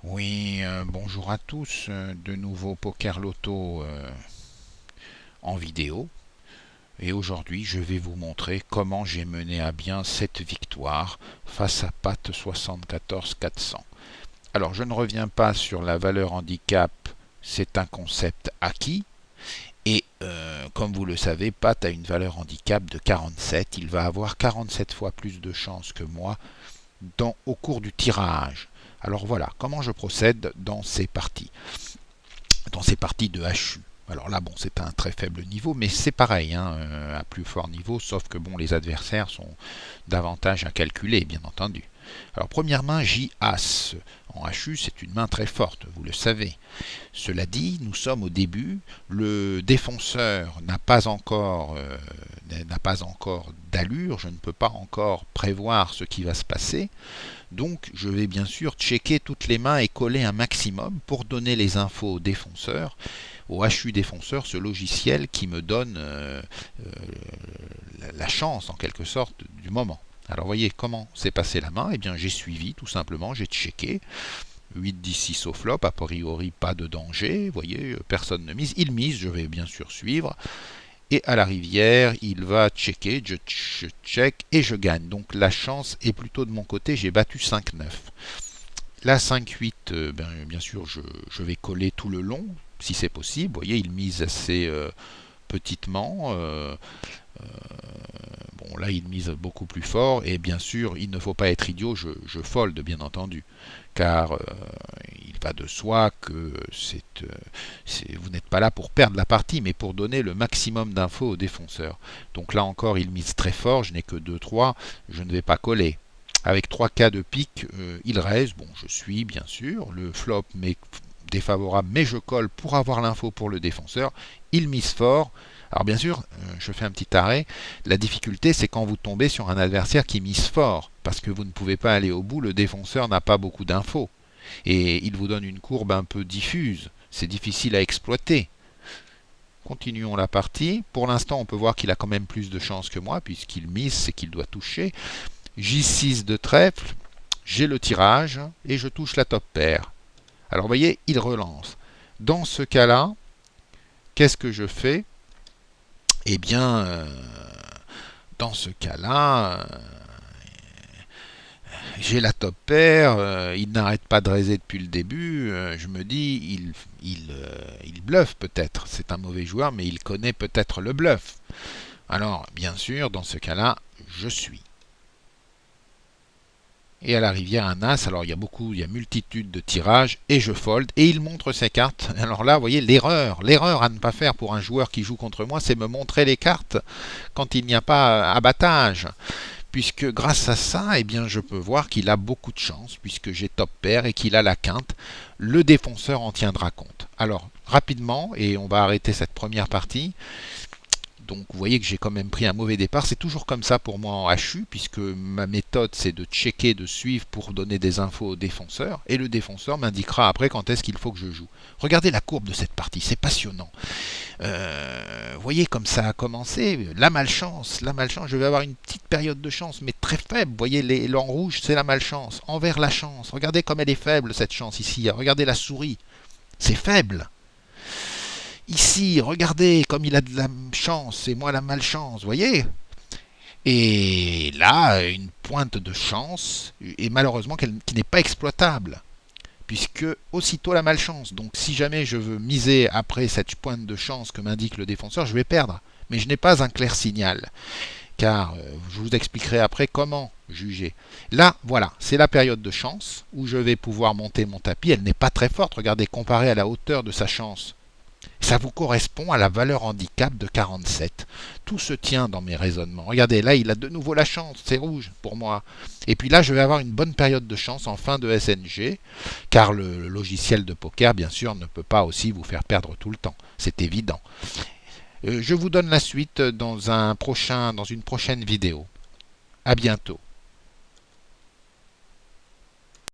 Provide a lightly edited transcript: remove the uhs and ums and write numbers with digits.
Oui, bonjour à tous. De nouveau Poker Loto en vidéo. Et aujourd'hui, je vais vous montrer comment j'ai mené à bien cette victoire face à Pat 74 400. Alors, je ne reviens pas sur la valeur handicap, c'est un concept acquis. Et comme vous le savez, Pat a une valeur handicap de 47. Il va avoir 47 fois plus de chances que moi au cours du tirage. Alors voilà, comment je procède dans ces parties. Dans ces parties de HU. Alors là, bon, c'est un très faible niveau, mais c'est pareil, hein, à plus fort niveau, sauf que bon, les adversaires sont davantage à calculer, bien entendu. Alors, première main, J-As. En HU, c'est une main très forte, vous le savez. Cela dit, nous sommes au début, le défenseur n'a pas encore d'allure, je ne peux pas encore prévoir ce qui va se passer. Donc je vais bien sûr checker toutes les mains et coller un maximum pour donner les infos au défenseur, au HU défenseur, ce logiciel qui me donne la chance en quelque sorte du moment. Alors voyez comment s'est passée la main. Eh bien j'ai suivi tout simplement, j'ai checké. 8, 10, 6 au flop, a priori pas de danger, vous voyez, personne ne mise. Il mise, je vais bien sûr suivre. Et à la rivière, il va checker, je check et je gagne. Donc la chance est plutôt de mon côté, j'ai battu 5-9. La 5-8, bien sûr, je vais coller tout le long, si c'est possible. Vous voyez, il mise assez petitement. Bon, là, il mise beaucoup plus fort. Et bien sûr, il ne faut pas être idiot, je fold, bien entendu. Car il va de soi que vous n'êtes pas là pour perdre la partie, mais pour donner le maximum d'infos au défenseur. Donc là encore, il mise très fort. Je n'ai que 2-3. Je ne vais pas coller. Avec 3 cas de pique, il reste. Bon, je suis, bien sûr. Le flop m'est défavorable, mais je colle pour avoir l'info pour le défenseur. Il mise fort. Alors bien sûr, je fais un petit arrêt. La difficulté, c'est quand vous tombez sur un adversaire qui mise fort, parce que vous ne pouvez pas aller au bout, le défenseur n'a pas beaucoup d'infos. Et il vous donne une courbe un peu diffuse. C'est difficile à exploiter. Continuons la partie. Pour l'instant, on peut voir qu'il a quand même plus de chances que moi, puisqu'il mise, c'est qu'il doit toucher. J6 de trèfle, j'ai le tirage, et je touche la top paire. Alors vous voyez, il relance. Dans ce cas-là, qu'est-ce que je fais? Eh bien, dans ce cas-là, j'ai la top paire, il n'arrête pas de raiser depuis le début, je me dis, il bluffe peut-être, c'est un mauvais joueur, mais il connaît peut-être le bluff. Alors, bien sûr, dans ce cas-là, je suis. Et à la rivière, un as, alors il y a multitude de tirages, et je fold, et il montre ses cartes. Alors là, vous voyez, l'erreur à ne pas faire pour un joueur qui joue contre moi, c'est me montrer les cartes quand il n'y a pas abattage. Puisque grâce à ça, eh bien, je peux voir qu'il a beaucoup de chance, puisque j'ai top pair et qu'il a la quinte. Le défenseur en tiendra compte. Alors, rapidement, et on va arrêter cette première partie. Donc vous voyez que j'ai quand même pris un mauvais départ. C'est toujours comme ça pour moi en HU, puisque ma méthode c'est de checker, de suivre pour donner des infos au défenseur. Et le défenseur m'indiquera après quand est-ce qu'il faut que je joue. Regardez la courbe de cette partie, c'est passionnant. Vous voyez comme ça a commencé, la malchance, je vais avoir une petite période de chance, mais très faible. Vous voyez, en rouge, c'est la malchance. Envers la chance, regardez comme elle est faible cette chance ici. Regardez la souris, c'est faible. Ici, regardez comme il a de la chance et moi la malchance, voyez. Et là, une pointe de chance, et malheureusement qui n'est pas exploitable, puisque aussitôt la malchance. Donc si jamais je veux miser après cette pointe de chance que m'indique le défenseur, je vais perdre. Mais je n'ai pas un clair signal, car je vous expliquerai après comment juger. Là, voilà, c'est la période de chance où je vais pouvoir monter mon tapis. Elle n'est pas très forte, regardez, comparée à la hauteur de sa chance. Ça vous correspond à la valeur handicap de 47. Tout se tient dans mes raisonnements. Regardez, là, il a de nouveau la chance. C'est rouge pour moi. Et puis là, je vais avoir une bonne période de chance en fin de SNG, car le logiciel de poker, bien sûr, ne peut pas aussi vous faire perdre tout le temps. C'est évident. Je vous donne la suite dans une prochaine vidéo. À bientôt.